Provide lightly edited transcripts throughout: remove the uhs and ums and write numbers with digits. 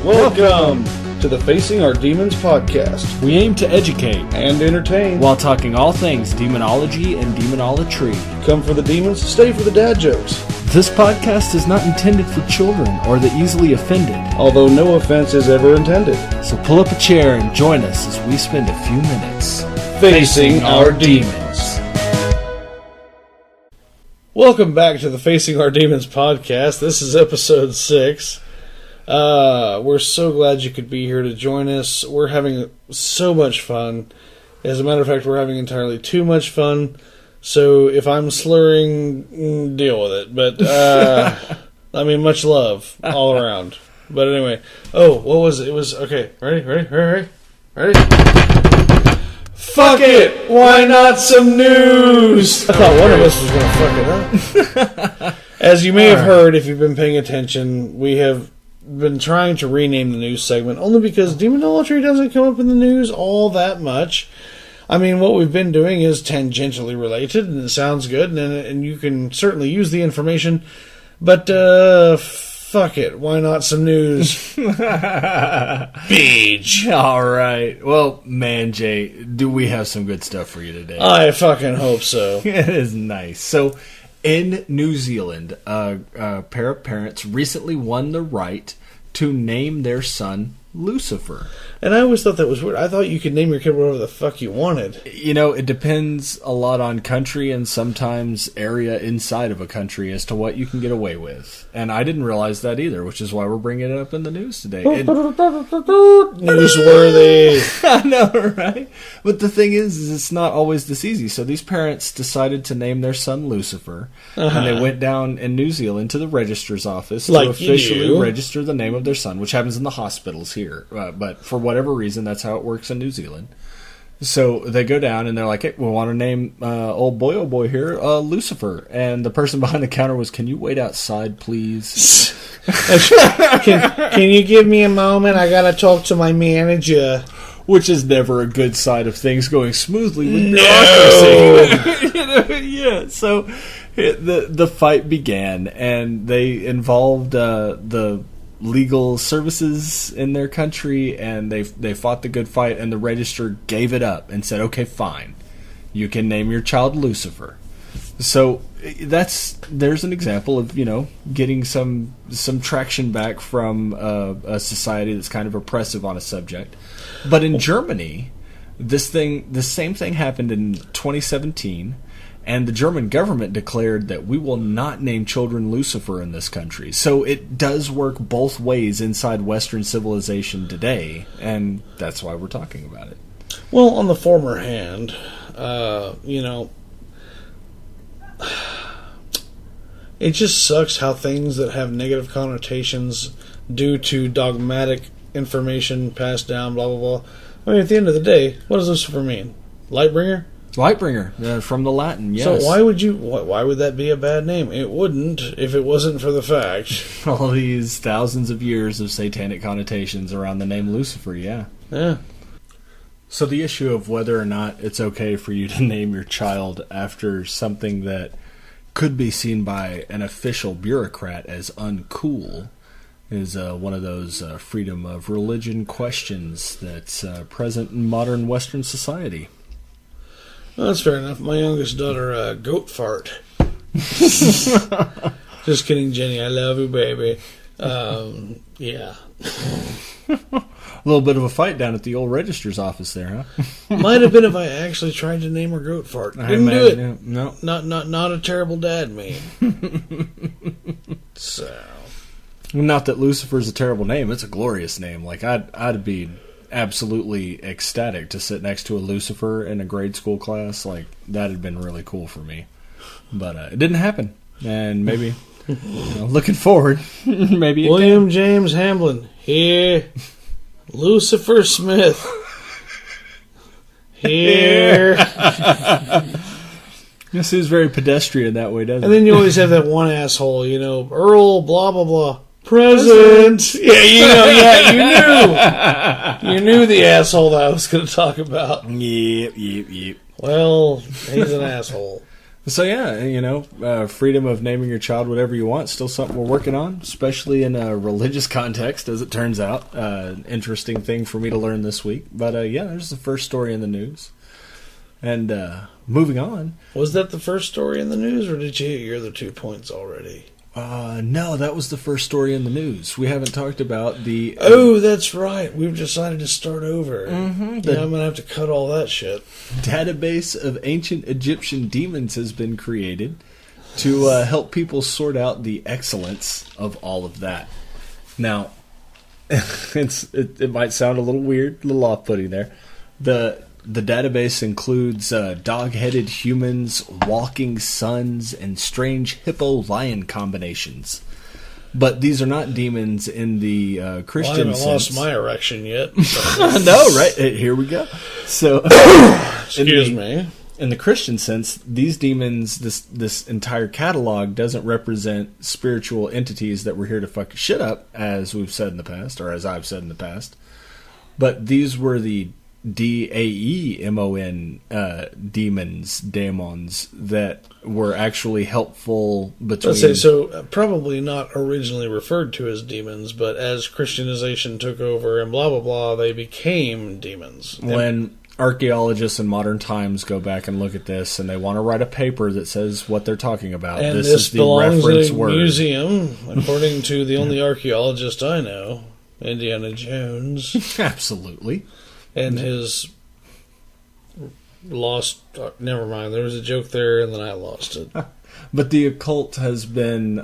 Welcome to the Facing Our Demons podcast. We aim to educate And entertain. while talking all things demonology and demonolatry. Come for the demons, stay for the dad jokes. This podcast is not intended for children or the easily offended. Although no offense is ever intended. So pull up a chair and join us as we spend a few minutes Facing Our Demons. Welcome back to the Facing Our Demons podcast. This is episode 6. We're so glad you could be here to join us. We're having so much fun. As a matter of fact, we're having entirely too much fun. So if I'm slurring, deal with it. But, I mean, much love all around. But anyway. Oh, what was it? It was, okay, ready? Fuck it! Why not some news? I thought one of us was going to fuck it up. As you may have heard, if you've been paying attention, we have been trying to rename the news segment only because demonolatry doesn't come up in the news all that much. I mean, what we've been doing is tangentially related, and it sounds good, and you can certainly use the information, but fuck it, why not some news? Beej. All right. Well, man, Jay, do we have some good stuff for you today? I fucking hope so. It is nice. So, in New Zealand, a pair of parents recently won the right to name their son Lucifer. And I always thought that was weird. I thought you could name your kid whatever the fuck you wanted. You know, it depends a lot on country and sometimes area inside of a country as to what you can get away with. And I didn't realize that either, which is why we're bringing it up in the news today. Newsworthy. I know, right? But the thing is it's not always this easy. So these parents decided to name their son Lucifer, and they went down in New Zealand to the registrar's office to officially register the name of their son, which happens in the hospitals here. But for whatever reason, that's how it works in New Zealand. So they go down and they're like, hey, we want to name old boy here Lucifer. And the person behind the counter was, can you wait outside, please? Can you give me a moment? I gotta talk to my manager. Which is never a good sign of things going smoothly with bureaucracy. Yeah, so the fight began, and they involved the legal services in their country, and they fought the good fight, and the registrar gave it up and said, okay, fine, you can name your child Lucifer. So there's an example of, you know, getting some traction back from a society that's kind of oppressive on a subject. But in Germany, the same thing happened in 2017. And the German government declared that we will not name children Lucifer in this country. So it does work both ways inside Western civilization today, and that's why we're talking about it. Well, on the former hand, you know, it just sucks how things that have negative connotations due to dogmatic information passed down, blah, blah, blah. I mean, at the end of the day, what does Lucifer mean? Lightbringer? Lightbringer, from the Latin, yes. So why would that be a bad name? It wouldn't if it wasn't for the fact. All these thousands of years of satanic connotations around the name Lucifer, yeah. Yeah. So the issue of whether or not it's okay for you to name your child after something that could be seen by an official bureaucrat as uncool is one of those freedom of religion questions that's present in modern Western society. Well, that's fair enough. My youngest daughter, goat fart. Just kidding, Jenny. I love you, baby. Yeah. A little bit of a fight down at the old registrar's office there, huh? Might have been if I actually tried to name her goat fart. Didn't do it. Yeah, no. Not a terrible dad me. So. Not that Lucifer's a terrible name. It's a glorious name. Like, I'd be absolutely ecstatic to sit next to a Lucifer in a grade school class. Like, that had been really cool for me, but it didn't happen. And maybe, you know, looking forward, maybe William James Hamblin here, Lucifer Smith here. This seems very pedestrian that way, doesn't it? And then you always have that one asshole, you know, Earl blah blah blah. Present. Yeah, you know, you knew the asshole that I was going to talk about. Yep. Well, he's an asshole. So yeah, freedom of naming your child whatever you want, still something we're working on, especially in a religious context, as it turns out. Interesting thing for me to learn this week. But there's the first story in the news. And moving on. Was that the first story in the news, or did you hit your other 2 points already? No, that was the first story in the news. We haven't talked about the... Oh, that's right. We've decided to start over. Mm-hmm. I'm going to have to cut all that shit. Database of ancient Egyptian demons has been created to help people sort out the excellence of all of that. Now, it might sound a little weird, a little off-putting there. The database includes dog-headed humans, walking suns, and strange hippo-lion combinations. But these are not demons in the Christian sense. I haven't lost my erection yet. No, right? Here we go. So, excuse me. In the Christian sense, these demons, this entire catalog doesn't represent spiritual entities that were here to fuck your shit up, as we've said in the past, or as I've said in the past. But these were the Daemon Daemons that were actually helpful between... Let's say, so probably not originally referred to as demons, but as Christianization took over and blah, blah, blah, they became demons. When archaeologists in modern times go back and look at this and they want to write a paper that says what they're talking about, and this is the belongs reference in a word. Museum, according to the only archaeologist I know, Indiana Jones. Absolutely. And his lost... never mind, there was a joke there and then I lost it. But the occult has been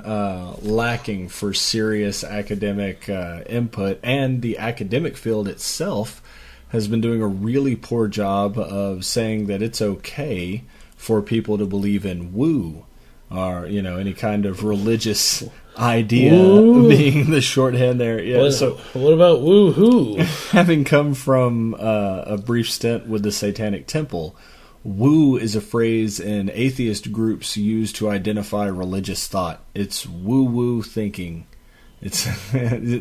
lacking for serious academic input, and the academic field itself has been doing a really poor job of saying that it's okay for people to believe in woo, or any kind of religious idea being the shorthand there. Yeah. What about woo-hoo? Having come from a brief stint with the Satanic Temple, woo is a phrase in atheist groups use to identify religious thought. It's woo-woo thinking.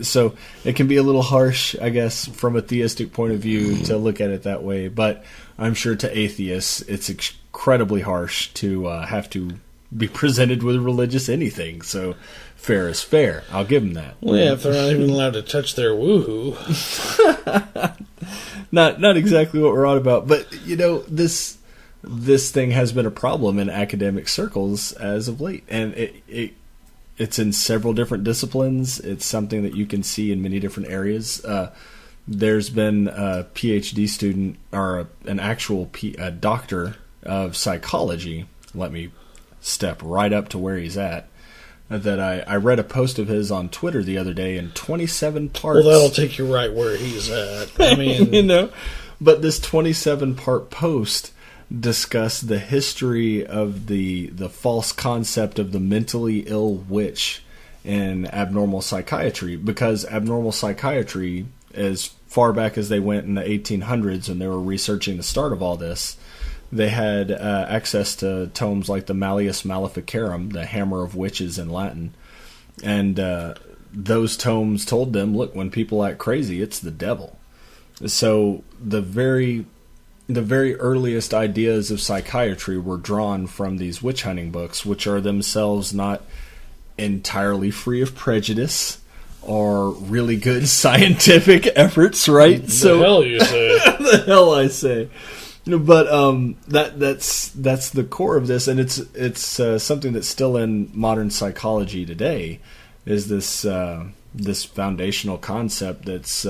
So it can be a little harsh, I guess, from a theistic point of view to look at it that way. But I'm sure to atheists, it's incredibly harsh to have to be presented with religious anything. So fair is fair. I'll give them that. Well, yeah, if they're not even allowed to touch their woohoo. Not exactly what we're on about. But, this thing has been a problem in academic circles as of late. And it's in several different disciplines. It's something that you can see in many different areas. There's been a PhD student, or an actual doctor of psychology. Let me step right up to where he's at. That I read a post of his on Twitter the other day in 27 parts. Well, that'll take you right where he's at. I mean... But this 27-part post discussed the history of the false concept of the mentally ill witch in abnormal psychiatry, because abnormal psychiatry, as far back as they went in the 1800s when they were researching the start of all this, they had access to tomes like the Malleus Maleficarum, the Hammer of Witches in Latin, and those tomes told them, look, when people act crazy, it's the devil. So the very earliest ideas of psychiatry were drawn from these witch hunting books, which are themselves not entirely free of prejudice or really good scientific efforts, right? The hell you say. The hell I say. But that's the core of this, and it's something that's still in modern psychology today, is this foundational concept that's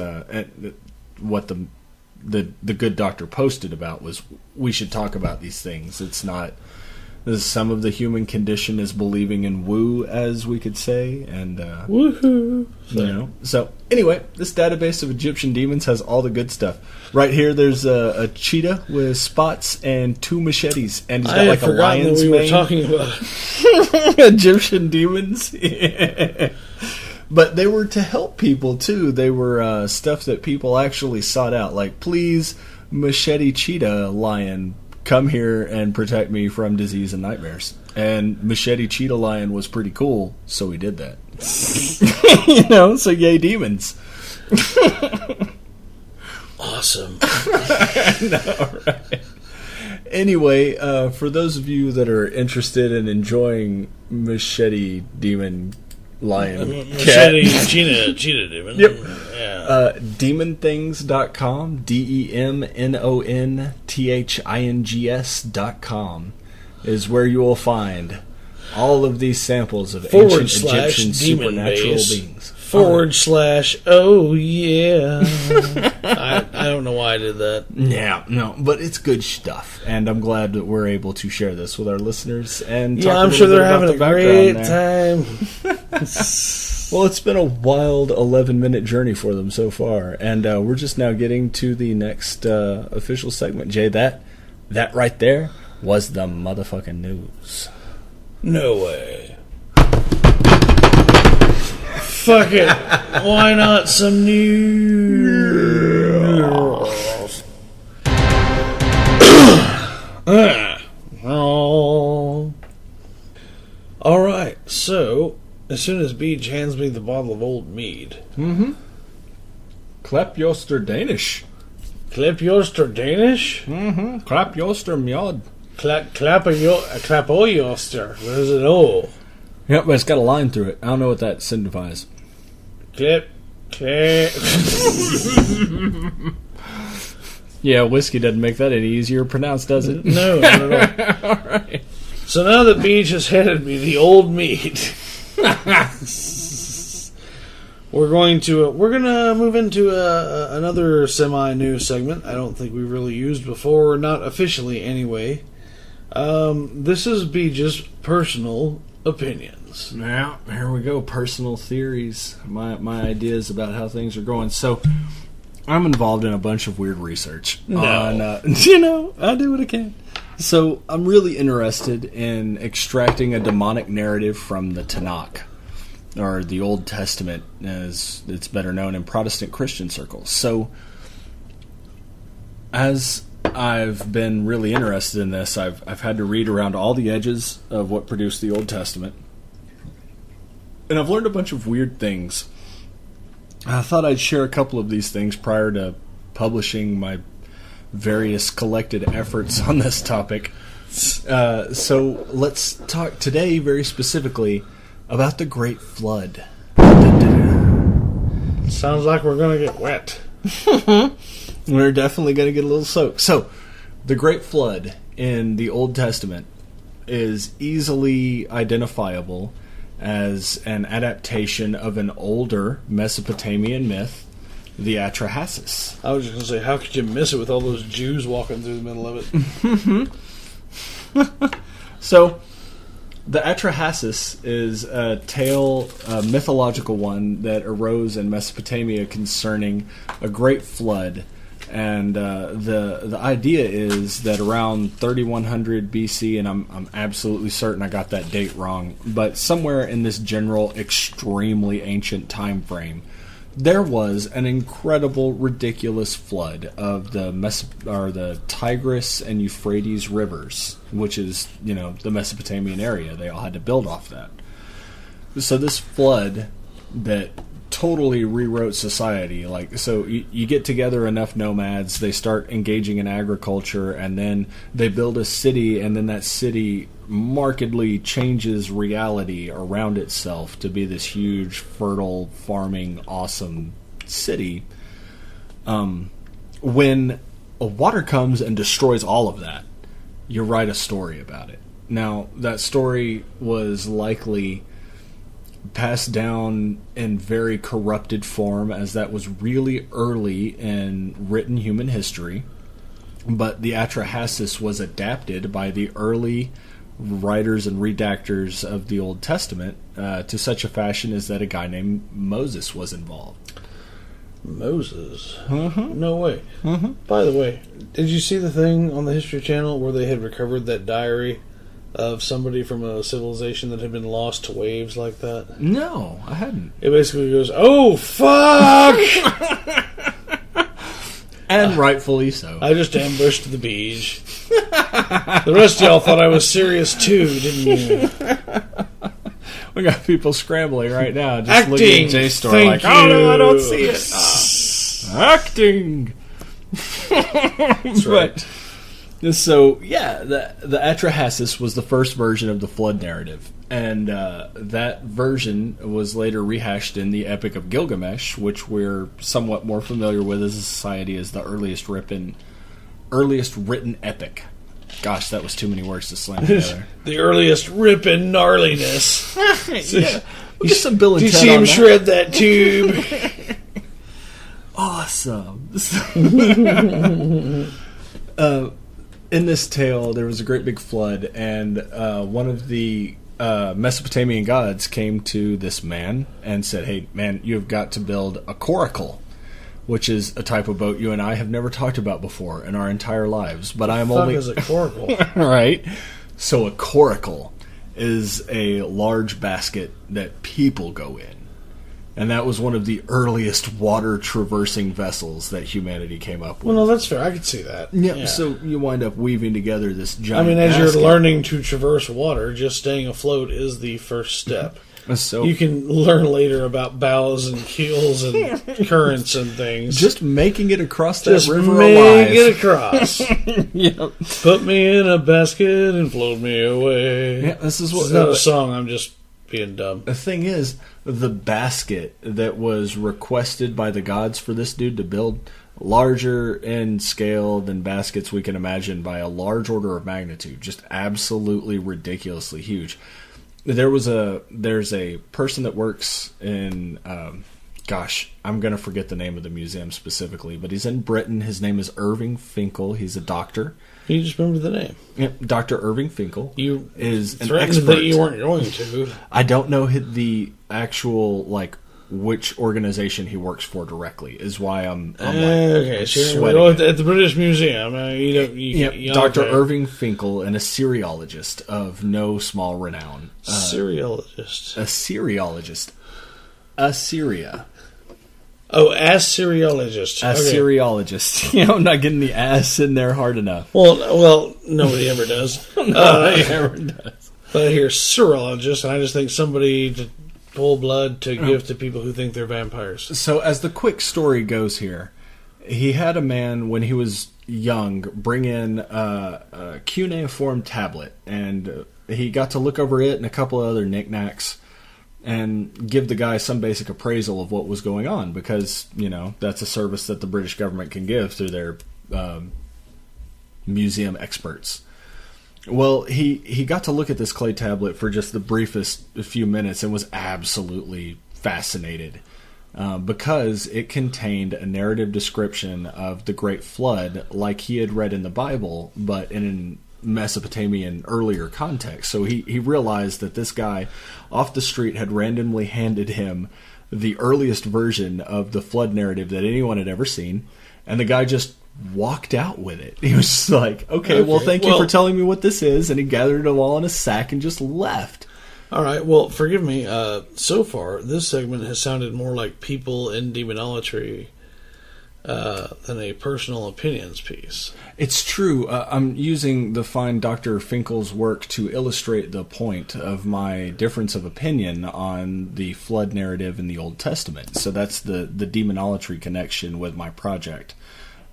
what the good doctor posted about was we should talk about these things. It's not some of the human condition is believing in woo, as we could say, and woohoo. So anyway, this database of Egyptian demons has all the good stuff. Right here, there's a cheetah with spots and 2 machetes, and he's got like a lion's mane. We were talking about Egyptian demons. But they were to help people, too. They were stuff that people actually sought out. Like, please, machete cheetah lion, come here and protect me from disease and nightmares. And machete cheetah lion was pretty cool, so he did that. So yay demons. Awesome. I know, right? Anyway, for those of you that are interested in enjoying Machete Demon Lion Machete Cheetah Demon. Yep. Yeah. Demonthings.com, DEMONTHINGS.com is where you will find all of these samples of ancient Egyptian supernatural beings. / oh yeah. I don't know why I did that. Yeah, no, but it's good stuff, and I'm glad that we're able to share this with our listeners. And yeah, I'm sure they're having a great time. Well, it's been a wild 11-minute journey for them so far, and we're just now getting to the next official segment. Jay, that right there was the motherfucking news. No way. Fuck it. Why not some news? Oh. Alright, so as soon as Beej hands me the bottle of old mead. Klapjoster Danish. Klapjoster Danish? Klapjoster Mjod. Klapojoster. Where's it all? Yep, but it's got a line through it. I don't know what that signifies. Yeah, whiskey doesn't make that any easier to pronounce, does it? No, not at all. Alright. So now that Beej has handed me the old mead, we're gonna move into another semi-new segment. I don't think we really used before, not officially anyway. This is Beej's personal opinions. Now, here we go. Personal theories. My ideas about how things are going. So, I'm involved in a bunch of weird research. No. On, I do what I can. So, I'm really interested in extracting a demonic narrative from the Tanakh, or the Old Testament, as it's better known in Protestant Christian circles. So, as I've been really interested in this, I've had to read around all the edges of what produced the Old Testament. And I've learned a bunch of weird things. I thought I'd share a couple of these things prior to publishing my various collected efforts on this topic. So let's talk today very specifically about the Great Flood. Sounds like we're gonna get wet. We're definitely going to get a little soaked. So, the Great Flood in the Old Testament is easily identifiable as an adaptation of an older Mesopotamian myth, the Atrahasis. I was just going to say, how could you miss it with all those Jews walking through the middle of it? So, the Atrahasis is a tale, a mythological one that arose in Mesopotamia concerning a great flood. And the idea is that around 3100 BC, and I'm absolutely certain I got that date wrong, but somewhere in this general extremely ancient time frame, there was an incredible, ridiculous flood of the Tigris and Euphrates rivers, which is, the Mesopotamian area. They all had to build off that. So this flood that totally rewrote society. So you get together enough nomads, they start engaging in agriculture, and then they build a city, and then that city markedly changes reality around itself to be this huge, fertile, farming, awesome city. When a water comes and destroys all of that, you write a story about it. Now, that story was likely passed down in very corrupted form, as that was really early in written human history, but the Atrahasis was adapted by the early writers and redactors of the Old Testament to such a fashion as that a guy named Moses was involved. Moses? No way. By the way, did you see the thing on the History Channel where they had recovered that diary of somebody from a civilization that had been lost to waves like that? No, I hadn't. It basically goes, oh, fuck! And rightfully so. I just ambushed the Beej. The rest of y'all thought I was serious too, didn't you? We got people scrambling right now, just Acting, looking at Jay's story like, oh no, I don't see it. Acting! That's right. So, yeah, the Atrahasis was the first version of the flood narrative. And that version was later rehashed in the Epic of Gilgamesh, which we're somewhat more familiar with as a society as the earliest written epic. Gosh, that was too many words to slam together. The earliest ripping gnarliness. Yeah. We'll get some Bill and Did Ted you see on him that. shred that tube? Awesome. In this tale, there was a great big flood, and one of the Mesopotamian gods came to this man and said, "Hey, man, you have got to build a coracle," which is a type of boat you and I have never talked about before in our entire lives. But I am only is a coracle. right. So a coracle is a large basket that people go in. And that was one of the earliest water-traversing vessels that humanity came up with. Well, no, that's fair. I could see that. Yeah, so you wind up weaving together this giant as basket. you're learning to traverse water, just staying afloat is the first step. So you can learn later about bows and keels and currents and things. Just making it across that just river make alive. it across. Yep. Put me in a basket and float me away. Yeah, this is not a song. I'm just being dumb. The thing is, the basket that was requested by the gods for this dude to build, larger in scale than baskets we can imagine by a large order of magnitude, just absolutely ridiculously huge. There's a person that works in, I'm going to forget the name of the museum specifically, but he's in Britain. His name is Irving Finkel. He's a doctor. You just remember the name. Yep, Dr. Irving Finkel. You is an threatened expert. That you weren't going to. I don't know the actual, which organization he works for directly, is why I'm okay, so sweating. at the British Museum. Dr. Irving Finkel, an Assyriologist of no small renown. Assyriologist. Assyria. Oh, Assyriologist. Assyriologist. Okay. I'm not getting the ass in there hard enough. Well, nobody ever does. Nobody ever does. But I hear Serologist, and I just think somebody to pull blood to give to people who think they're vampires. So, as the quick story goes here, he had a man, when he was young, bring in a cuneiform tablet, and he got to look over it and a couple of other knickknacks and give the guy some basic appraisal of what was going on, because, that's a service that the British government can give through their museum experts. Well, he got to look at this clay tablet for just the briefest few minutes and was absolutely fascinated because it contained a narrative description of the Great Flood like he had read in the Bible, but in a Mesopotamian earlier context. So he realized that this guy off the street had randomly handed him the earliest version of the flood narrative that anyone had ever seen, and the guy just walked out with it. He was just like, okay, well, thank you for telling me what this is, and he gathered it all in a sack and just left. All right, well, forgive me. So far, this segment has sounded more like people in demonolatry than a personal opinions piece. It's true. I'm using the fine Dr. Finkel's work to illustrate the point of my difference of opinion on the flood narrative in the Old Testament. So that's the demonolatry connection with my project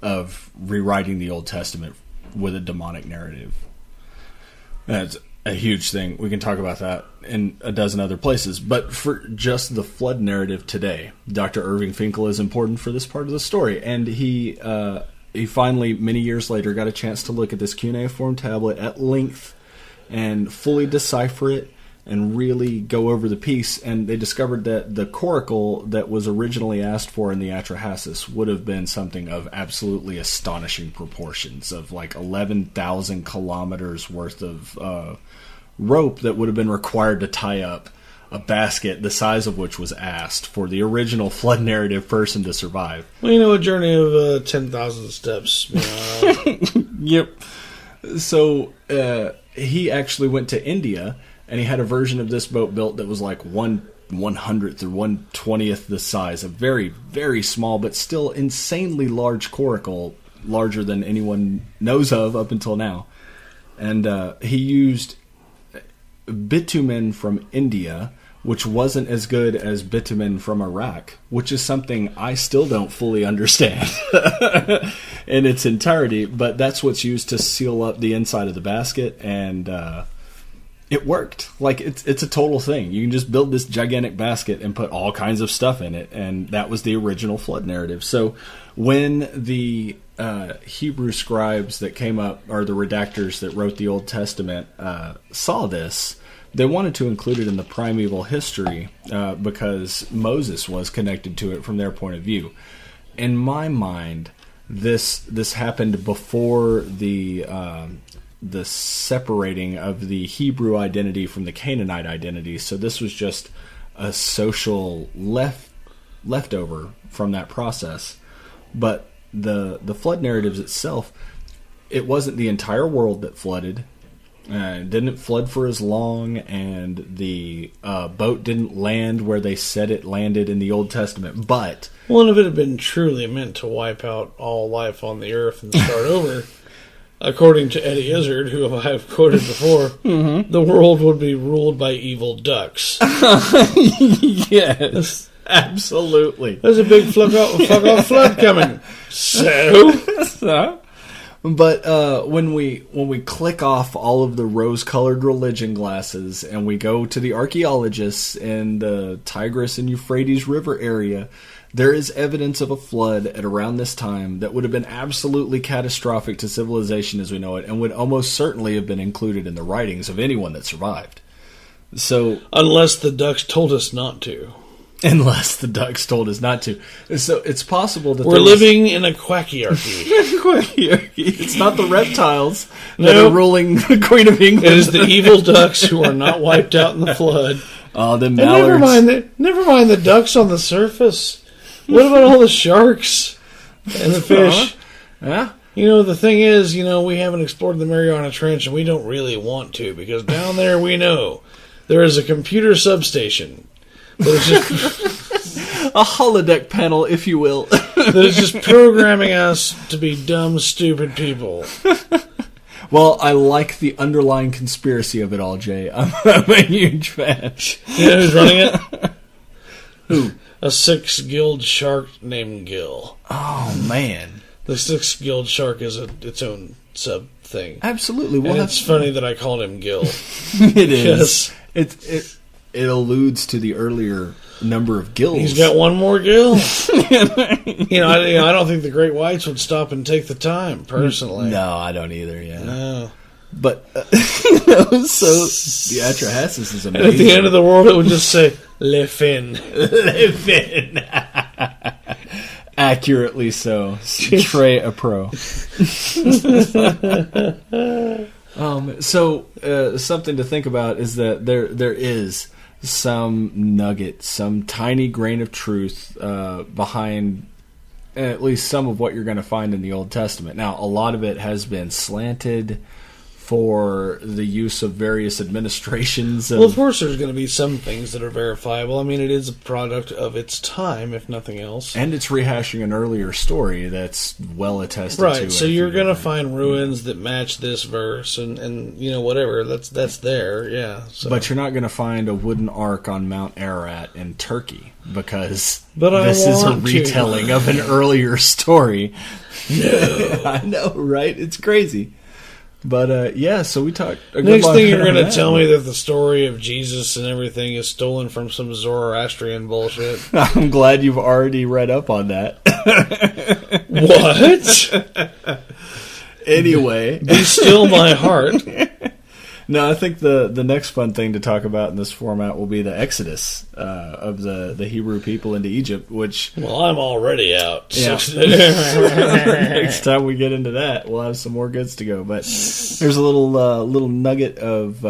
of rewriting the Old Testament with a demonic narrative. That's a huge thing. We can talk about that in a dozen other places. But for just the flood narrative today, Dr. Irving Finkel is important for this part of the story. And he finally, many years later, got a chance to look at this cuneiform tablet at length and fully decipher it and really go over the piece. And they discovered that the coracle that was originally asked for in the Atrahasis would have been something of absolutely astonishing proportions, of 11,000 kilometers worth of rope that would have been required to tie up a basket the size of which was asked for the original flood narrative person to survive. Well, a journey of 10,000 steps. Yep. So he actually went to India, and he had a version of this boat built that was 1/100th or 1/20th the size, a very, very small but still insanely large coracle, larger than anyone knows of up until now. And he used bitumen from India, which wasn't as good as bitumen from Iraq, which is something I still don't fully understand in its entirety, but that's what's used to seal up the inside of the basket, and it worked. Like, it's a total thing. You can just build this gigantic basket and put all kinds of stuff in it, and that was the original flood narrative. So when the Hebrew scribes that came up, or the redactors that wrote the Old Testament, saw this, they wanted to include it in the primeval history because Moses was connected to it from their point of view. In my mind, this happened before the separating of the Hebrew identity from the Canaanite identity. So this was just a social leftover from that process. But the flood narratives itself, it wasn't the entire world that flooded. Didn't flood for as long, and the boat didn't land where they said it landed in the Old Testament. But well, if it had been truly meant to wipe out all life on the earth and start over, according to Eddie Izzard, who I have quoted before, the world would be ruled by evil ducks. Yes, absolutely. There's a big fuck off flood coming. So? But when we click off all of the rose-colored religion glasses and we go to the archaeologists in the Tigris and Euphrates River area, there is evidence of a flood at around this time that would have been absolutely catastrophic to civilization as we know it, and would almost certainly have been included in the writings of anyone that survived. So, unless the ducks told us not to. Unless the ducks told us not to. So it's possible that we're living in a quackyarchy. It's not the reptiles that are ruling the Queen of England. It is the evil ducks who are not wiped out in the flood. Oh, the mallards. Never mind the ducks on the surface. What about all the sharks and the fish? Yeah. You know, the thing is, we haven't explored the Mariana Trench, and we don't really want to, because down there we know there is a computer substation. There's just a holodeck panel, if you will, that is just programming us to be dumb, stupid people. Well, I like the underlying conspiracy of it all, Jay. I'm a huge fan. You know who's running it? Who? A six-gilled shark named Gil. Oh, man. The six-gilled shark is its own sub-thing. Absolutely. Well, it's funny that I called him Gil. It is. It alludes to the earlier number of gills. He's got one more gill. I don't think the great whites would stop and take the time, personally. No, I don't either, yeah. No. But, so the Atrahasis is amazing. And at the end of the world, it would just say, Le Fin. Le Fin. Accurately so. Très a pro. Something to think about is that there is some nugget, some tiny grain of truth behind at least some of what you're going to find in the Old Testament. Now, a lot of it has been slanted for the use of various administrations. Well, of course there's going to be some things that are verifiable. I mean, it is a product of its time, if nothing else. And it's rehashing an earlier story that's well attested to. Right, so you're going to find ruins that match this verse and whatever. That's there, yeah. So. But you're not going to find a wooden ark on Mount Ararat in Turkey because this is a retelling of an earlier story. No. I know, right? It's crazy. But, so we talked... Next thing you're going to tell me that the story of Jesus and everything is stolen from some Zoroastrian bullshit. I'm glad you've already read up on that. What? Anyway. Be still my heart. No, I think the next fun thing to talk about in this format will be the exodus of the Hebrew people into Egypt, which... Well, I'm already out. Yeah. Next time we get into that, we'll have some more goods to go. But there's a little nugget of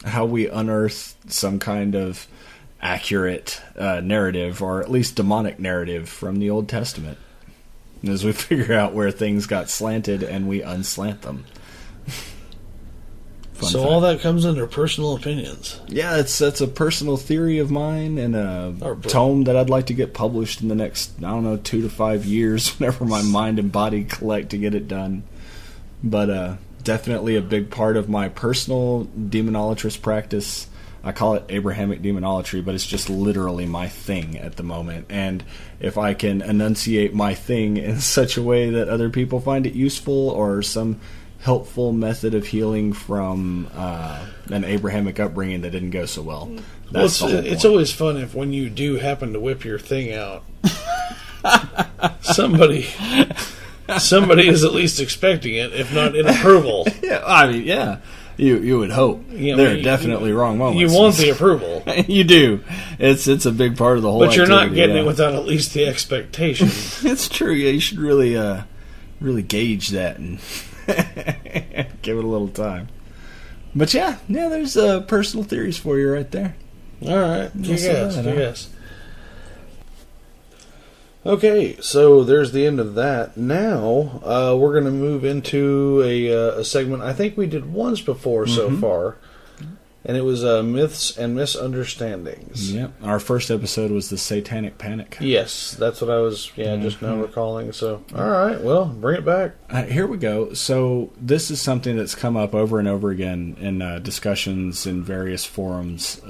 how we unearth some kind of accurate narrative, or at least demonic narrative, from the Old Testament, as we figure out where things got slanted and we unslant them. So all that comes under personal opinions. Yeah, that's a personal theory of mine and a tome that I'd like to get published in the next, 2 to 5 years, whenever my mind and body collect to get it done. But definitely a big part of my personal demonolatrous practice. I call it Abrahamic demonolatry, but it's just literally my thing at the moment. And if I can enunciate my thing in such a way that other people find it useful, or some helpful method of healing from an Abrahamic upbringing that didn't go so well, that's the whole point. It's always fun if when you do happen to whip your thing out, somebody is at least expecting it, if not in approval. Yeah, I mean, yeah. You would hope. There are definitely wrong moments. You want the approval. You do. It's a big part of the whole But you're activity, not getting it without at least the expectation. It's true. Yeah, you should really gauge that and give it a little time. But yeah, there's personal theories for you right there. All right. Yes. Okay, so there's the end of that. Now, we're going to move into a segment I think we did once before so far, and it was Myths and Misunderstandings. Yep, our first episode was the Satanic Panic. Yes, that's what I was just now recalling. So, all right, well, bring it back. Here we go. So, this is something that's come up over and over again in discussions in various forums.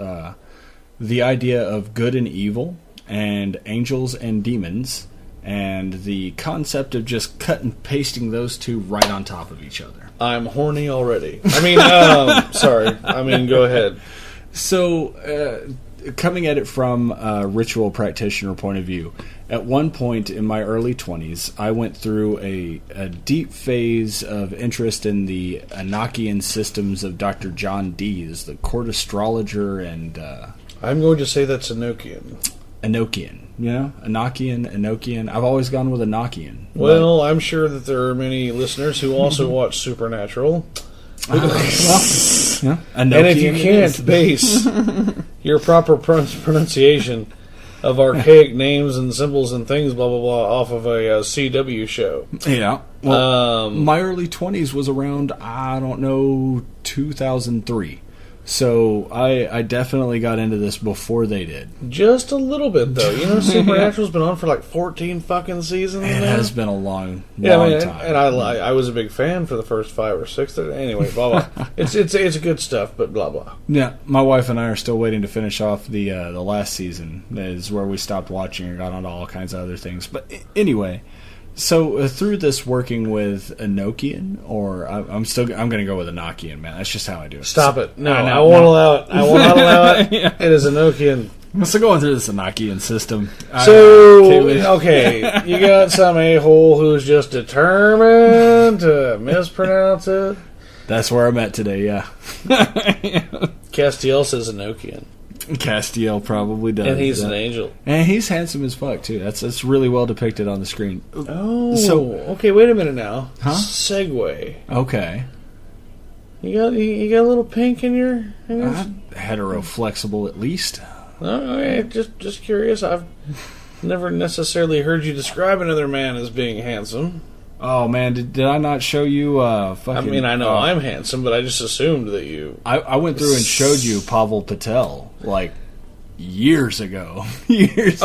The idea of good and evil, and angels and demons, and the concept of just cut and pasting those two right on top of each other. I'm horny already. I mean, sorry. I mean, go ahead. So, coming at it from a ritual practitioner point of view, at one point in my early 20s, I went through a deep phase of interest in the Enochian systems of Dr. John Dees, the court astrologer, and... I'm going to say that's Enochian. Enochian. I've always gone with Enochian. Well, I'm sure that there are many listeners who also watch Supernatural. And if you can't base your proper pronunciation of archaic names and symbols and things, blah, blah, blah, off of a CW show. Yeah. Well, my early 20s was around, 2003. So I definitely got into this before they did. Just a little bit, though. You know, Supernatural's been on for like 14 fucking seasons. It has been a long time. And I was a big fan for the first 5 or 6. Anyway, blah blah. it's good stuff, but blah blah. Yeah, my wife and I are still waiting to finish off the last season. Is where we stopped watching and got onto all kinds of other things. But anyway. So through this working with Enochian, or I'm going to go with Enochian, man. That's just how I do it. Stop it! No, I won't allow it. I will not allow it. Yeah. It is Enochian. So going through this Enochian system. Okay, you got some a-hole who's just determined to mispronounce it. That's where I'm at today. Yeah. Castiel says Enochian. Castiel probably does. And he's an angel. And he's handsome as fuck, too. That's really well depicted on the screen. Oh, so okay, wait a minute now. Huh? Segue. Okay. You got a little pink in your... Hetero-flexible, at least. Okay, just curious. I've never necessarily heard you describe another man as being handsome. Oh, man, did I not show you fucking... I mean, I know I'm handsome, but I just assumed that you... I went through and showed you Pavel Patel, like, years ago. Years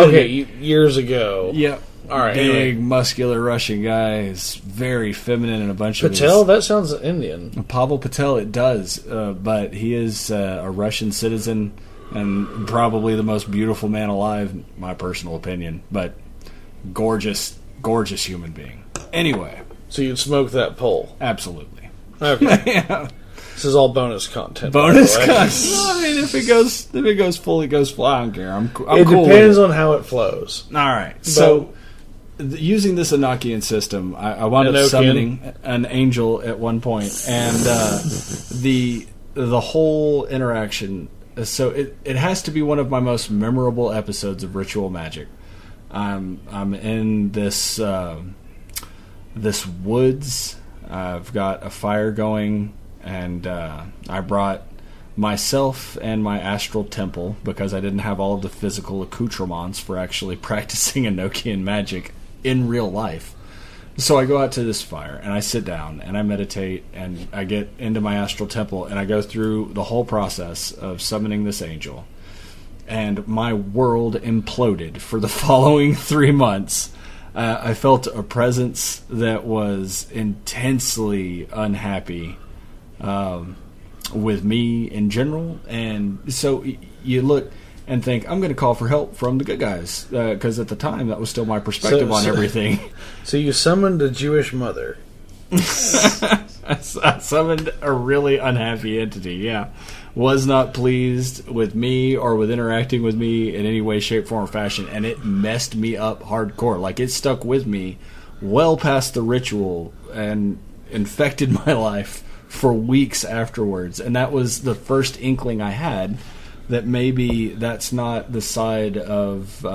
ago. Yep. All right. Big, anyway. muscular Russian guy. Is very feminine and a bunch of Patel? That sounds Indian. Pavel Patel, it does. But he is a Russian citizen and probably the most beautiful man alive, my personal opinion. But gorgeous, gorgeous human being. Anyway. So you'd smoke that pole? Absolutely. Okay. Yeah. This is all bonus content. Bonus content. I mean, if it goes full, it goes full. I don't care. I'm it cool depends on how it flows. All right. So, using this Enochian system, I wound up summoning an angel at one point, and the whole interaction. So it has to be one of my most memorable episodes of Ritual Magic. I'm in this woods. I've got a fire going, and I brought myself and my astral temple because I didn't have all of the physical accoutrements for actually practicing Enochian magic in real life. So I go out to this fire, and I sit down, and I meditate, and I get into my astral temple, and I go through the whole process of summoning this angel. And my world imploded for the following 3 months. I felt a presence that was intensely unhappy. with me in general. And so you look and think, I'm going to call for help from the good guys, because at the time that was still my perspective on everything. So you summoned a Jewish mother. I summoned a really unhappy entity, yeah. Was not pleased with me or with interacting with me in any way, shape, form, or fashion, and it messed me up hardcore. Like, it stuck with me well past the ritual and infected my life for weeks afterwards. And that was the first inkling I had that maybe that's not the side of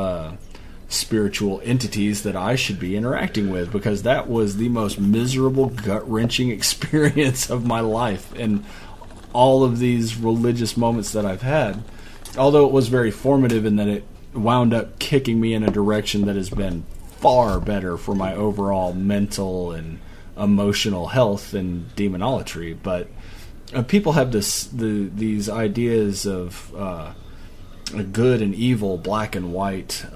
spiritual entities that I should be interacting with, because that was the most miserable, gut-wrenching experience of my life and all of these religious moments that I've had. Although it was very formative in that it wound up kicking me in a direction that has been far better for my overall mental and emotional health than demonolatry. But people have these ideas of good and evil, black and white,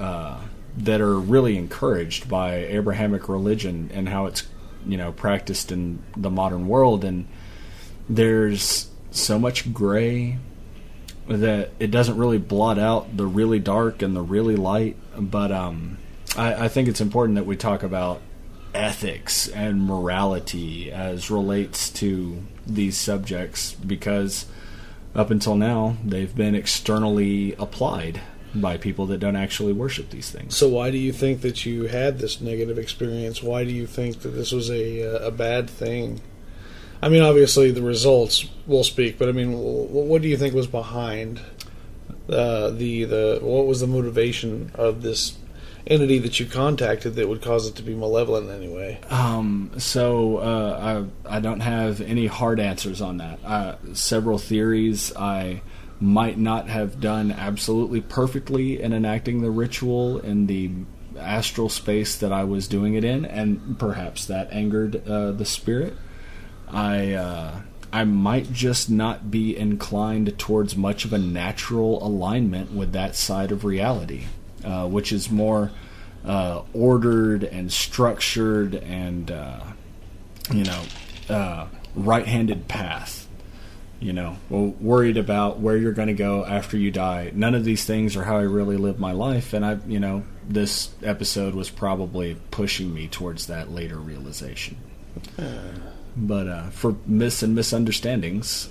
that are really encouraged by Abrahamic religion and how it's, practiced in the modern world. And there's so much gray that it doesn't really blot out the really dark and the really light. But I think it's important that we talk about ethics and morality as relates to these subjects, because up until now they've been externally applied by people that don't actually worship these things. So why do you think that you had this negative experience? Why do you think that this was a bad thing? I mean, obviously the results will speak, but I mean, what do you think was behind what was the motivation of this entity that you contacted that would cause it to be malevolent in any way? I don't have any hard answers on that. Several theories. I might not have done absolutely perfectly in enacting the ritual in the astral space that I was doing it in, and perhaps that angered the spirit. I might just not be inclined towards much of a natural alignment with that side of reality, which is more ordered and structured and right-handed path. Worried about where you're going to go after you die. None of these things are how I really live my life, and this episode was probably pushing me towards that later realization. But for myths and misunderstandings,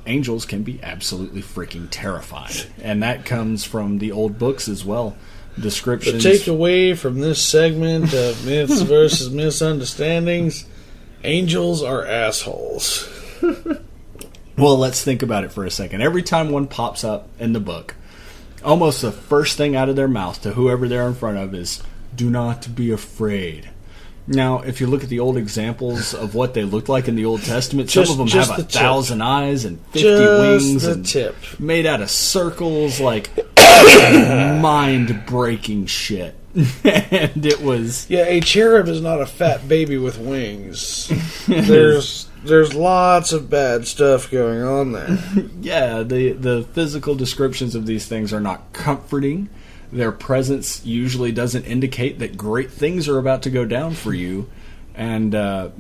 angels can be absolutely freaking terrifying, and that comes from the old books as well. Descriptions. The takeaway from this segment of myths versus misunderstandings: angels are assholes. Well, let's think about it for a second. Every time one pops up in the book, almost the first thing out of their mouth to whoever they're in front of is, "Do not be afraid." Now, if you look at the old examples of what they looked like in the Old Testament, some of them have 1,000 eyes and 50 wings and tip made out of circles, like mind-breaking shit. And it was... Yeah, a cherub is not a fat baby with wings. There's lots of bad stuff going on there. Yeah, the physical descriptions of these things are not comforting. Their presence usually doesn't indicate that great things are about to go down for you. And, a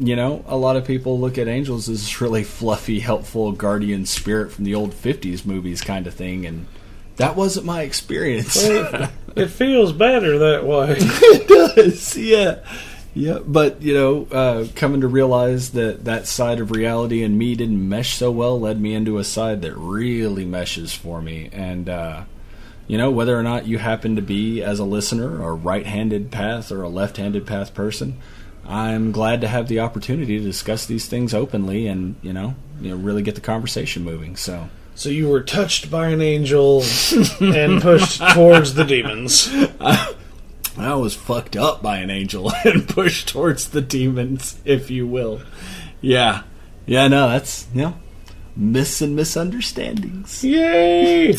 lot of people look at angels as this really fluffy, helpful guardian spirit from the old 50s movies kind of thing. And that wasn't my experience. Well, it feels better that way. It does, yeah. Yeah, but, coming to realize that side of reality and me didn't mesh so well led me into a side that really meshes for me. And, whether or not you happen to be, as a listener, a right-handed path or a left-handed path person, I'm glad to have the opportunity to discuss these things openly and, really get the conversation moving. So you were touched by an angel and pushed towards the demons. I was fucked up by an angel and pushed towards the demons, if you will. Yeah. Yeah, no, that's, myths and misunderstandings. Yay!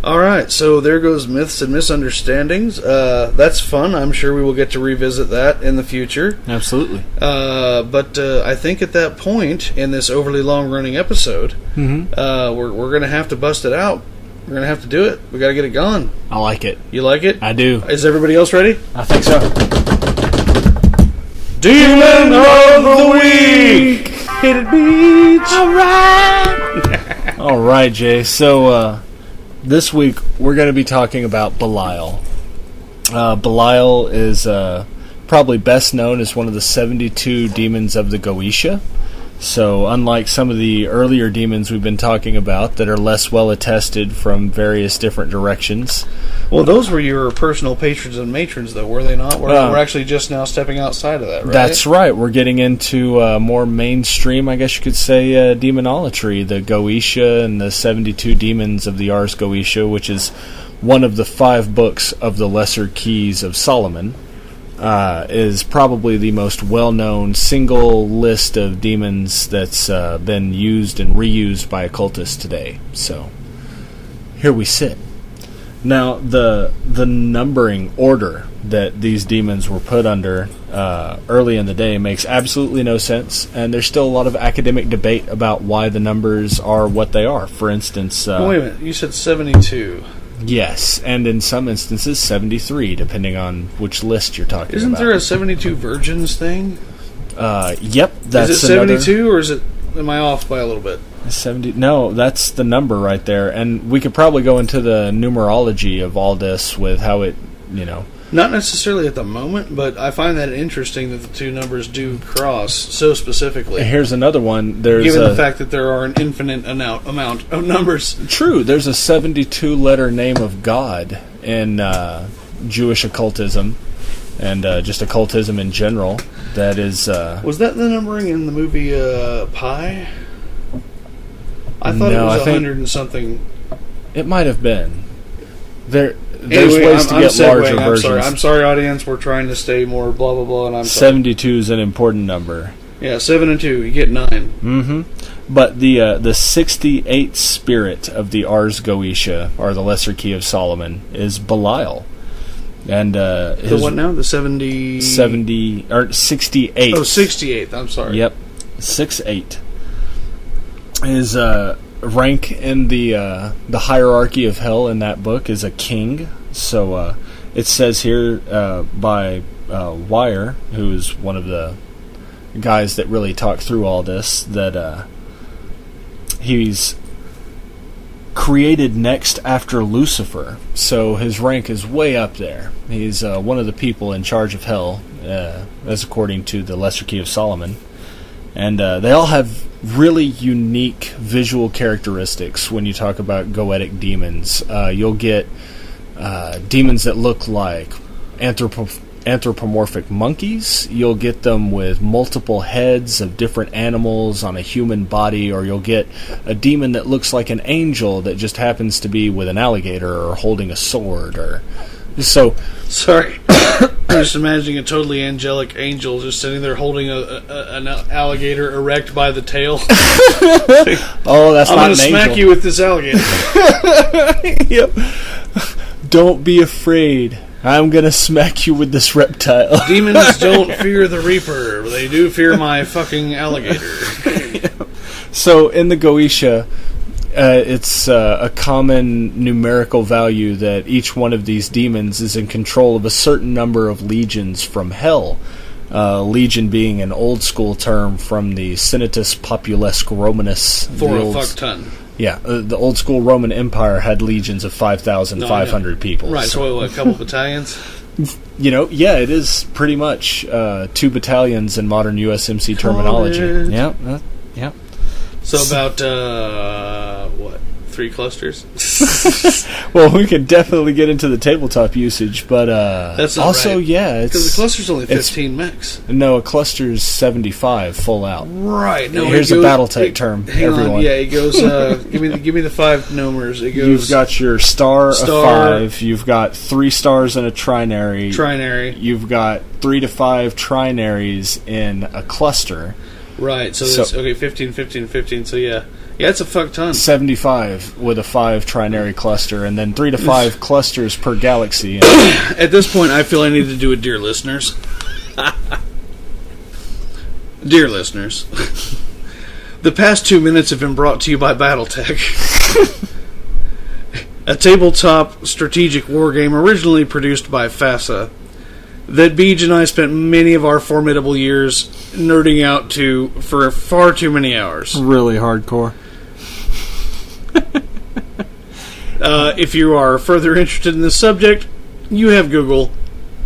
All right, so there goes myths and misunderstandings. That's fun. I'm sure we will get to revisit that in the future. Absolutely. But I think at that point in this overly long-running episode, we're going to have to bust it out. We're going to have to do it. We got to get it going. I like it. You like it? I do. Is everybody else ready? I think so. Demon of the Week! Hit it, Beej! Alright! Alright, Jay. So, this week we're going to be talking about Belial. Belial is probably best known as one of the 72 demons of the Goetia. So, unlike some of the earlier demons we've been talking about that are less well attested from various different directions. Well, those were your personal patrons and matrons, though, were they not? We're actually just now stepping outside of that, right? That's right. We're getting into more mainstream, I guess you could say, demonolatry. The Goetia and the 72 demons of the Ars Goetia, which is one of the 5 books of the Lesser Keys of Solomon. Is probably the most well-known single list of demons that's been used and reused by occultists today. So, here we sit. Now, the numbering order that these demons were put under early in the day makes absolutely no sense, and there's still a lot of academic debate about why the numbers are what they are. For instance... wait a minute, you said 72. Yes, and in some instances 73, depending on which list you're talking about. Isn't there a 72 virgins thing? Yep. That's is it 72 or is it? Am I off by a little bit? 70. No, that's the number right there, and we could probably go into the numerology of all this with how it, Not necessarily at the moment, but I find that interesting that the two numbers do cross so specifically. Here's another one. Given the fact that there are an infinite amount of numbers. True. There's a 72-letter name of God in Jewish occultism and just occultism in general. That is... Was that the numbering in the movie Pi? I thought it was 100 and something. It might have been. There's anyway, ways to get larger versions. I'm sorry, audience. We're trying to stay more blah, blah, blah, and I'm 72 is an important number. Yeah, 7 and 2. You get 9. Mm-hmm. But the 68th spirit of the Ars Goetia, or the Lesser Key of Solomon, is Belial. And the what now? The 68th. Oh, 68th. I'm sorry. Yep. 6'8". His rank in the hierarchy of hell in that book is a king. So it says here by Wire, who is one of the guys that really talk through all this, that he's created next after Lucifer. So his rank is way up there. He's one of the people in charge of hell, as according to the Lesser Key of Solomon. And they all have really unique visual characteristics when you talk about goetic demons. You'll get demons that look like anthropomorphic monkeys. You'll get them with multiple heads of different animals on a human body, or you'll get a demon that looks like an angel that just happens to be with an alligator or holding a sword. Or so. Sorry. I'm just imagining a totally angelic angel just sitting there holding an alligator erect by the tail. Oh, that's not an angel. I'm going to smack you with this alligator. Yep. Don't be afraid. I'm going to smack you with this reptile. Demons don't fear the Reaper. They do fear my fucking alligator. So, in the Goetia, it's a common numerical value that each one of these demons is in control of a certain number of legions from hell. Legion being an old school term from the Senatus Populesque Romanus. For a fuck ton. Yeah, the old school Roman Empire had legions of 5,500 people. Right, so what, a couple battalions? Yeah, it is pretty much 2 battalions in modern USMC terminology. Yeah. So about, 3 clusters? Well, we could definitely get into the tabletop usage, but that's not also, right. Yeah, because the cluster's only 15 mechs. No, a cluster's 75 full out. Right. No, here's a BattleTech term. Everyone. On. Yeah, it goes. give me the 5 numbers. It goes. You've got your star of 5. You've got 3 stars in a trinary. You've got 3 to 5 trinaries in a cluster. Right. So that's 15, 15, 15. So yeah. Yeah, it's a fuck ton. 75 with a 5 trinary cluster, and then 3 to 5 clusters per galaxy. At this point, I feel I need to do it, dear listeners. Dear listeners, the past 2 minutes have been brought to you by BattleTech, a tabletop strategic war game originally produced by FASA that Beej and I spent many of our formidable years nerding out to for far too many hours. Really hardcore. If you are further interested in this subject, you have Google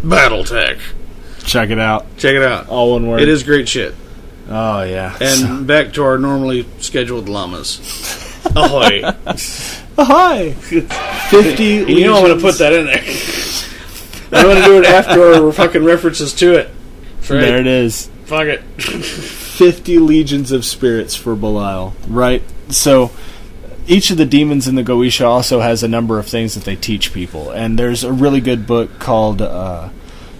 Battletech. Check it out. Check it out. All one word. It is great shit. Oh, yeah. And back to our normally scheduled llamas. Ahoy. Ahoy! 50 You know I'm going to put that in there. I'm going to do it after our fucking references to it. Right. There it is. Fuck it. 50 legions of spirits for Belial. Right? So, each of the demons in the Goetia also has a number of things that they teach people. And there's a really good book called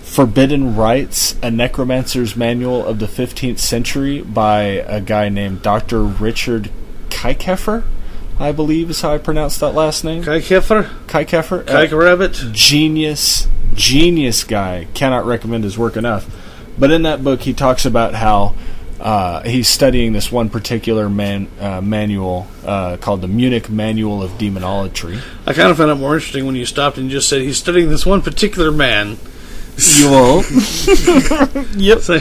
Forbidden Rites, a Necromancer's Manual of the 15th Century by a guy named Dr. Richard Kaikeffer, I believe is how I pronounce that last name. Kaikeffer? Kaikerabbit. Genius guy. Cannot recommend his work enough. But in that book, he talks about how he's studying this one particular manual called the Munich Manual of Demonolatry. I kind of found it more interesting when you stopped and just said he's studying this one particular man. You will. Yep. So,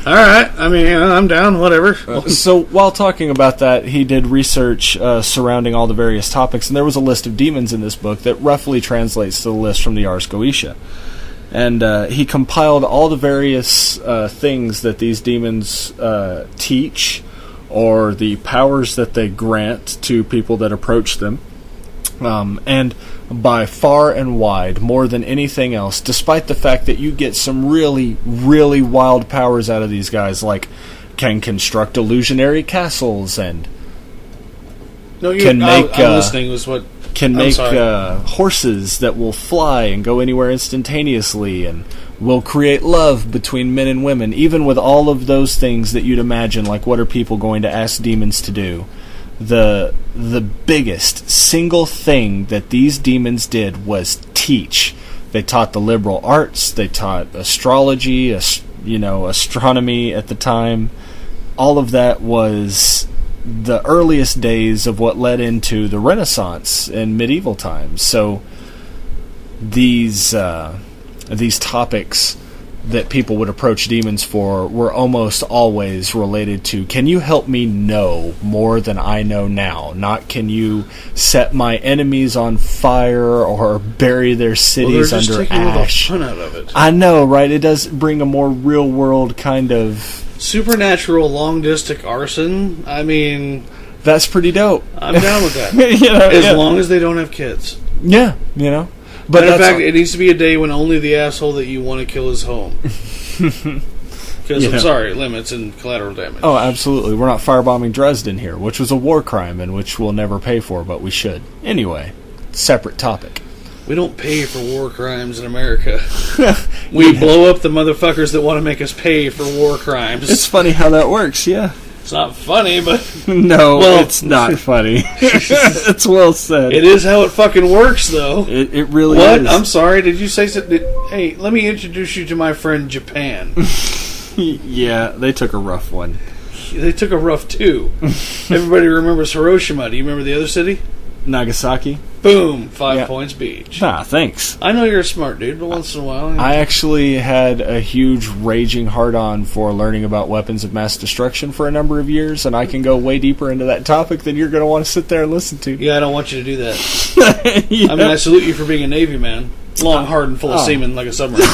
all right. I mean, I'm down. Whatever. So while talking about that, he did research surrounding all the various topics, and there was a list of demons in this book that roughly translates to the list from the Ars Goetia. And he compiled all the various things that these demons teach, or the powers that they grant to people that approach them. And by far and wide, more than anything else, despite the fact that you get some really, really wild powers out of these guys, like can construct illusionary castles and can make horses that will fly and go anywhere instantaneously, and will create love between men and women. Even with all of those things that you'd imagine, like what are people going to ask demons to do? The biggest single thing that these demons did was teach. They taught the liberal arts. They taught astrology, astronomy at the time. All of that was the earliest days of what led into the Renaissance in medieval times. So these topics that people would approach demons for were almost always related to, can you help me know more than I know now? Not, can you set my enemies on fire or bury their cities under ash? All the fun out of it. I know, right? It does bring a more real world kind of supernatural long distance arson. I mean, that's pretty dope. I'm down with that. As long as they don't have kids. Yeah, But in fact, it needs to be a day when only the asshole that you want to kill is home. Because, I'm sorry, limits and collateral damage. Oh, absolutely. We're not firebombing Dresden here, which was a war crime and which we'll never pay for, but we should. Anyway, separate topic. We don't pay for war crimes in America. We blow up the motherfuckers that want to make us pay for war crimes. It's funny how that works, yeah. It's not funny, but... No, it's not funny. It's well said. It is how it fucking works, though. It really is. What? I'm sorry, did you say something? Hey, let me introduce you to my friend Japan. Yeah, they took a rough one. They took a rough, too. Everybody remembers Hiroshima. Do you remember the other city? Nagasaki. Boom. 5 points Beej. Ah, thanks. I know you're a smart dude, but once in a while... I actually had a huge raging hard-on for learning about weapons of mass destruction for a number of years, and I can go way deeper into that topic than you're going to want to sit there and listen to. Yeah, I don't want you to do that. Yeah. I mean, I salute you for being a Navy man. Long, hard, and full of semen like a submarine.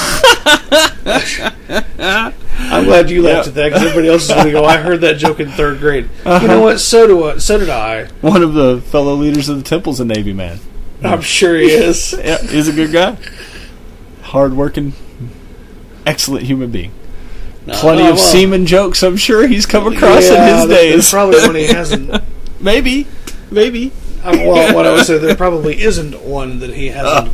I'm glad you laughed at that, because everybody else is going to go, I heard that joke in 3rd grade. You know what? So did I. One of the fellow leaders of the Temple's a Navy man. I'm sure he is. Yeah, he's a good guy. Hard-working, excellent human being. Plenty of semen jokes, I'm sure he's come across in his days. There's probably one he hasn't. Maybe. Well, what I would say, there probably isn't one that he hasn't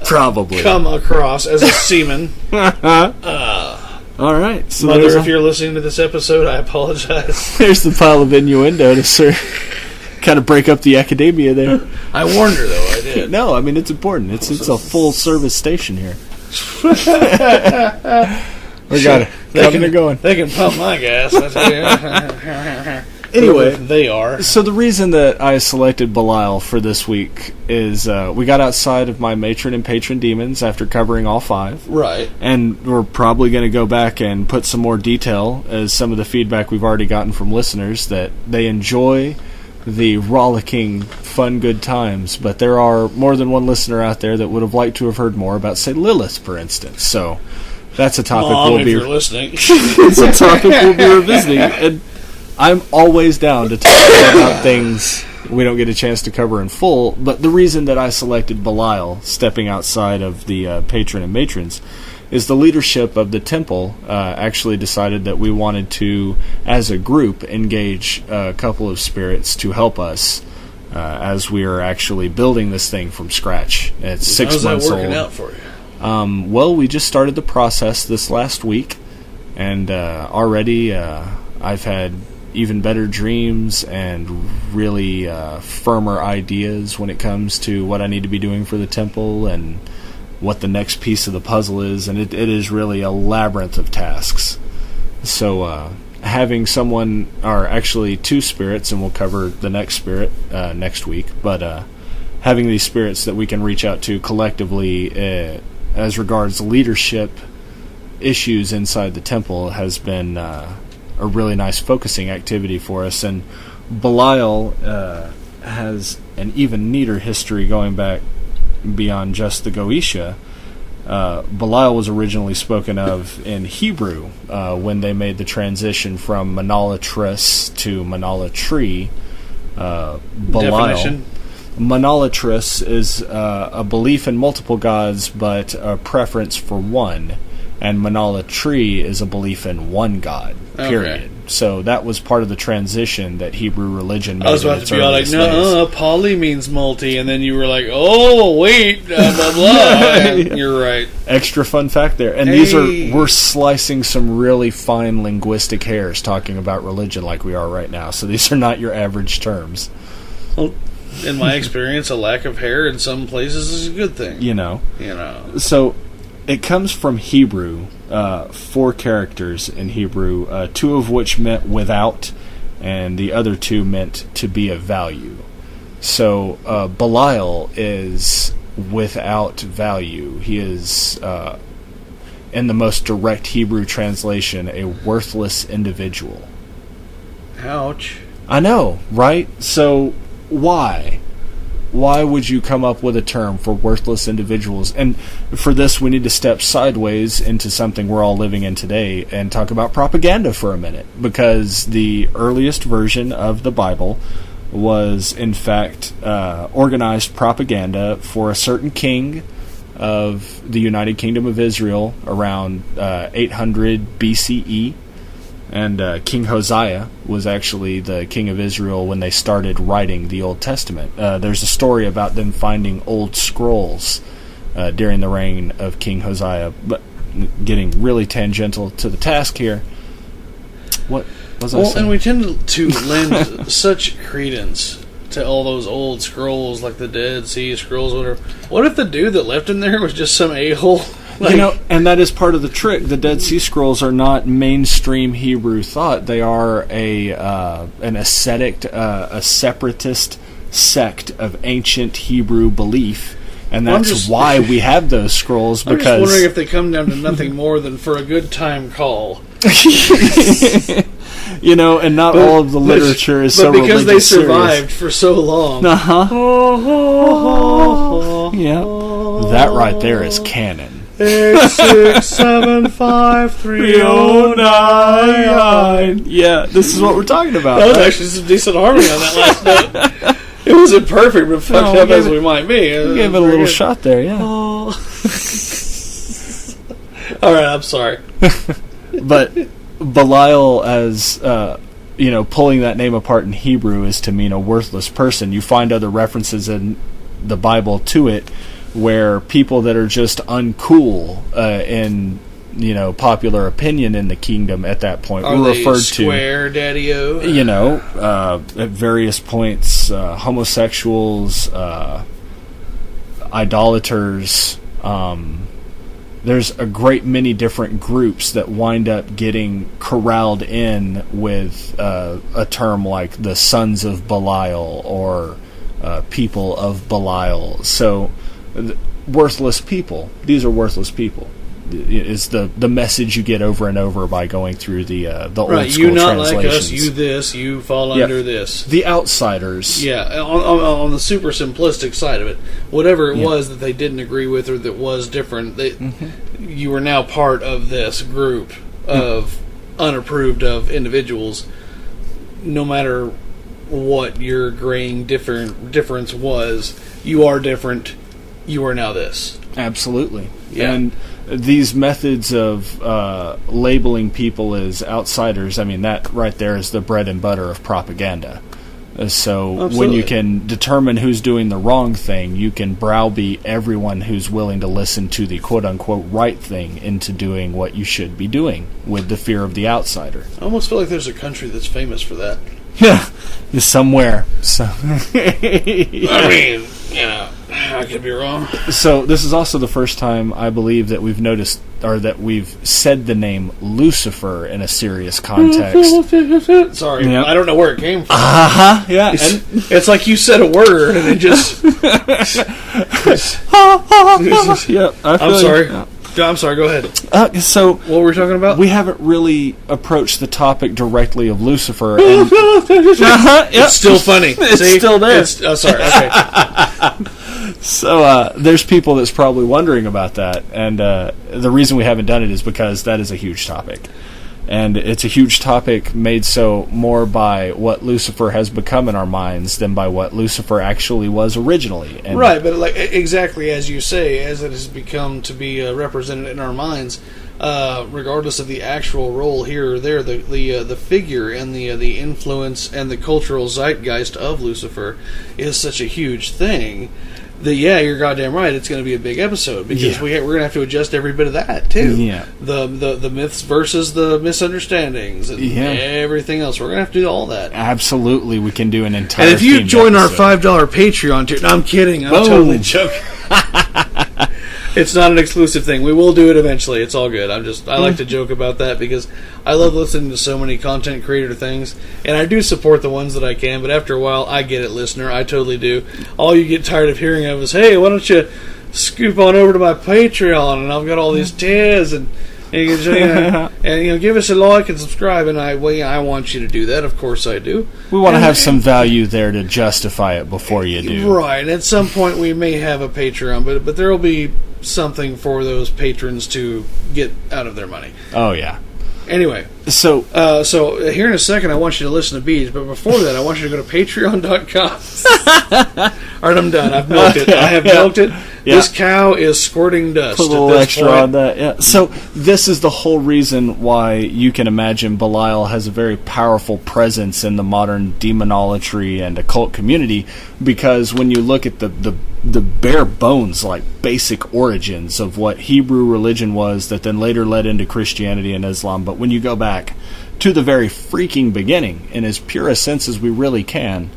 probably come across as a seaman. All right. So Mother, if you're listening to this episode, I apologize. There's the pile of innuendo to kind of break up the academia there. I warned her, though. I did. No, I mean, it's important. It's a full-service station here. We got it. Coming and going. They can pump my gas. Anyway, they are. So the reason that I selected Belial for this week is we got outside of my matron and patron demons after covering all 5. Right. And we're probably going to go back and put some more detail as some of the feedback we've already gotten from listeners that they enjoy the rollicking, fun, good times. But there are more than one listener out there that would have liked to have heard more about, say, Lilith, for instance. So that's a topic Mom, if you're listening. It's a topic we'll be revisiting. And I'm always down to talk about things we don't get a chance to cover in full, but the reason that I selected Belial, stepping outside of the patron and matrons, is the leadership of the temple actually decided that we wanted to, as a group, engage a couple of spirits to help us as we are actually building this thing from scratch. It's 6 months old. How's that working out for you? Well, we just started the process this last week, and already I've had even better dreams and really firmer ideas when it comes to what I need to be doing for the temple and what the next piece of the puzzle is, and it is really a labyrinth of tasks. So having someone, or actually 2 spirits, and we'll cover the next spirit next week, but having these spirits that we can reach out to collectively as regards leadership issues inside the temple has been a really nice focusing activity for us. And Belial has an even neater history going back beyond just the Goetia. Belial was originally spoken of in Hebrew when they made the transition from monolatrous to monolatry. Belial. Definition? Monolatrous is a belief in multiple gods but a preference for one. And monolatry is a belief in one God, period. Okay. So that was part of the transition that Hebrew religion made. I was about to be all like, no, poly means multi, and then you were like, oh, wait, blah, blah, blah. You're right. Extra fun fact there. And we're slicing some really fine linguistic hairs talking about religion like we are right now. So these are not your average terms. Well, in my experience, a lack of hair in some places is a good thing. You know. So it comes from Hebrew, 4 characters in Hebrew, 2 of which meant without, and the other 2 meant to be of value. So Belial is without value. He is, in the most direct Hebrew translation, a worthless individual. Ouch. I know, right? So why? Why would you come up with a term for worthless individuals? And for this, we need to step sideways into something we're all living in today and talk about propaganda for a minute. Because the earliest version of the Bible was, in fact, organized propaganda for a certain king of the United Kingdom of Israel around 800 BCE. And King Hosea was actually the king of Israel when they started writing the Old Testament. There's a story about them finding old scrolls during the reign of King Hosea. But getting really tangential to the task here. What was I saying? And we tend to lend such credence to all those old scrolls, like the Dead Sea Scrolls, whatever. What if the dude that left him there was just some a-hole? And that is part of the trick. The Dead Sea Scrolls are not mainstream Hebrew thought. They are an ascetic, a separatist sect of ancient Hebrew belief. And that's why we have those scrolls. I'm just wondering if they come down to nothing more than for a good time call. And not all of the literature is so religious. But because they survived for so long. Yeah. That right there is canon. 8675309. Yeah, this is what we're talking about. That was actually some decent harmony on that last note. It wasn't perfect, but fucked up as we might be. We gave it a little shot there, yeah. Alright, I'm sorry. But Belial, as pulling that name apart in Hebrew is to mean a worthless person. You find other references in the Bible to it, where people that are just uncool in popular opinion in the kingdom at that point were referred to square daddy-o? At various points, homosexuals, idolaters, there's a great many different groups that wind up getting corralled in with a term like the Sons of Belial or people of Belial. So, worthless people. These are worthless people. Is the message you get over and over by going through the old school translations. You not like us, you this, you fall under this. The outsiders. Yeah, on the super simplistic side of it, whatever it was that they didn't agree with or that was different, you are now part of this group of unapproved of individuals. No matter what your graying difference was, you are different. You are now this. Absolutely. Yeah. And these methods of labeling people as outsiders, I mean, that right there is the bread and butter of propaganda. So when you can determine who's doing the wrong thing, you can browbeat everyone who's willing to listen to the quote-unquote right thing into doing what you should be doing with the fear of the outsider. I almost feel like there's a country that's famous for that. Yeah, somewhere. So. I mean, I could be wrong. So this is also the first time I believe that we've noticed, or that we've said the name Lucifer in a serious context. Sorry, I don't know where it came from. Yeah. It's like you said a word and it just... Yeah, I'm sorry. Yeah. I'm sorry, go ahead. So, what were we talking about? We haven't really approached the topic directly of Lucifer. And, It's still funny. It's still there. Sorry, okay. So, there's people that's probably wondering about that. And the reason we haven't done it is because that is a huge topic. And it's a huge topic made so more by what Lucifer has become in our minds than by what Lucifer actually was originally. And right, but like exactly as you say, as it has become to be represented in our minds, regardless of the actual role here or there, the figure and the influence and the cultural zeitgeist of Lucifer is such a huge thing. You're goddamn right. It's going to be a big episode because we're going to have to adjust every bit of that too. Yeah, the myths versus the misunderstandings and everything else. We're going to have to do all that. Absolutely, we can do an entire. And if you join episode. our $5 Patreon tier, no, I'm kidding. I'm totally joking. It's not an exclusive thing. We will do it eventually. It's all good. I like to joke about that because I love listening to so many content creator things, and I do support the ones that I can, but after a while, I get it, listener. I totally do. All you get tired of hearing of is, hey, why don't you scoop on over to my Patreon, and I've got all these tiers, and you can, give us a like and subscribe, and I want you to do that. Of course I do. We want to have some value there to justify it before you do. Right. At some point we may have a Patreon, but there will be something for those patrons to get out of their money. Oh, yeah. Anyway, so here in a second I want you to listen to Beej, but before that I want you to go to patreon.com. Alright, I'm done. I've milked it. I have milked it. Yeah. This cow is squirting dust. Put a little extra on that. Yeah. So this is the whole reason why you can imagine Belial has a very powerful presence in the modern demonolatry and occult community, because when you look at the bare bones, like basic origins of what Hebrew religion was that then later led into Christianity and Islam, but when you go back to the very freaking beginning in as pure a sense as we really can,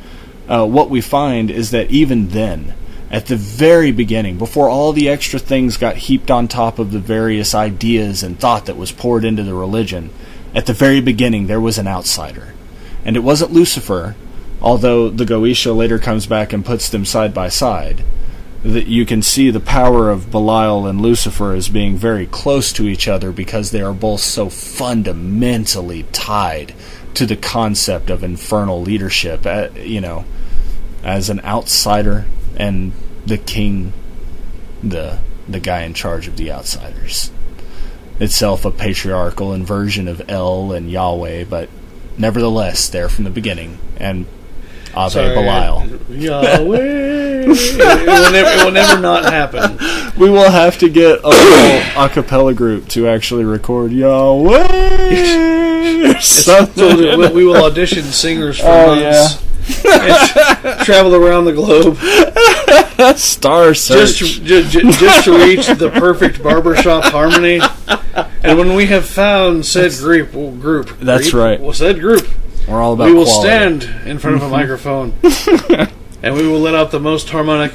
what we find is that even then, at the very beginning, before all the extra things got heaped on top of the various ideas and thought that was poured into the religion, at the very beginning there was an outsider. And it wasn't Lucifer, although the Goetia later comes back and puts them side by side. That you can see the power of Belial and Lucifer as being very close to each other because they are both so fundamentally tied to the concept of infernal leadership, as an outsider and the king, the guy in charge of the outsiders. Itself a patriarchal inversion of El and Yahweh, but nevertheless there from the beginning. And Belial. Yahweh. It will never not happen. We will have to get a little a cappella group to actually record Yahweh. We will audition singers for months. Travel around the globe. Star search. Just to reach the perfect barbershop harmony. And when we have found said group. That's right. Said group. We're all about We will quality. stand in front of a microphone. And we will let out the most harmonic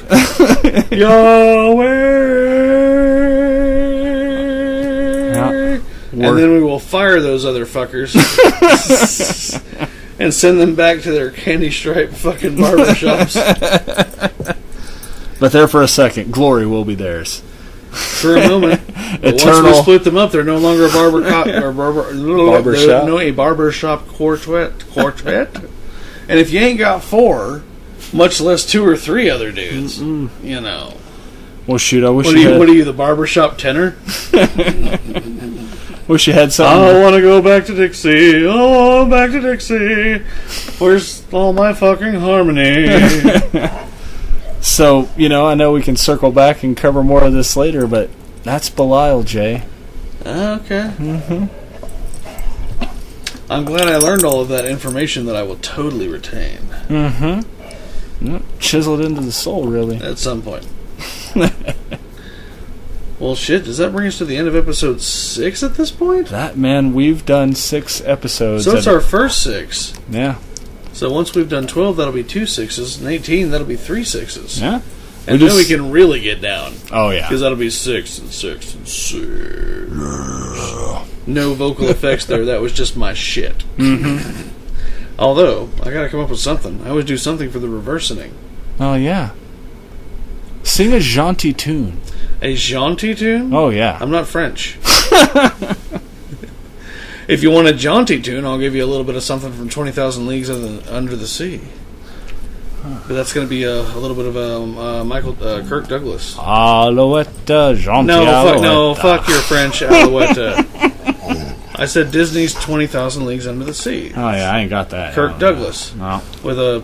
Yahweh. And then we will fire those other fuckers and send them back to their candy-striped fucking barbershops. But there for a second, glory will be theirs. For a moment. But Eternal. once we split them up, they're no longer a barbershop quartet. And if you ain't got 4, much less 2 or 3 other dudes, you know. Well, shoot, I wish What are you, the barbershop tenor? Wish you had something. I want to go back to Dixie. Oh, back to Dixie. Where's all my fucking harmony? So, I know we can circle back and cover more of this later, but that's Belial, Jay. Okay. I'm glad I learned all of that information that I will totally retain. Chiseled into the soul, really. At some point. Well, shit, does that bring us to the end of episode 6 at this point? We've done 6 episodes. So it's our first 6. Yeah. So once we've done 12, that'll be 2 6s, and 18, that'll be 3 6s. Yeah. And then we can really get down. Oh, yeah. Because that'll be 6 and 6 and 6. No vocal effects there, that was just my shit. Although, I gotta come up with something. I always do something for the reversing. Oh, yeah. Sing a jaunty tune. A jaunty tune? Oh, yeah. I'm not French. If you want a jaunty tune, I'll give you a little bit of something from 20,000 Leagues Under the Sea. But that's going to be a little bit of Kirk Douglas. Alouette, jaunty alouette. No, fuck your French alouette. I said Disney's 20,000 Leagues Under the Sea. Oh, yeah, I ain't got that. Kirk Douglas. No. With a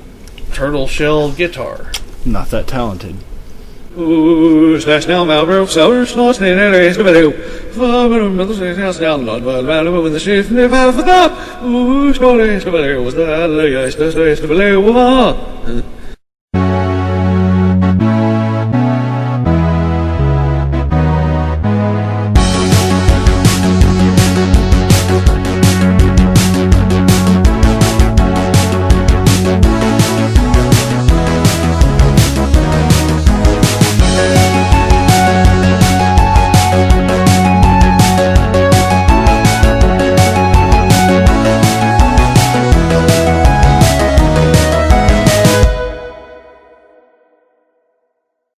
turtle shell guitar. Not that talented. Ooh, slash down Malbrook, Sour, Snow, Snake, and Race, Cabello. Down, Lord, Malbrook, with the shift, and the top. Ooh, Snow, Cabello, was the Cabello.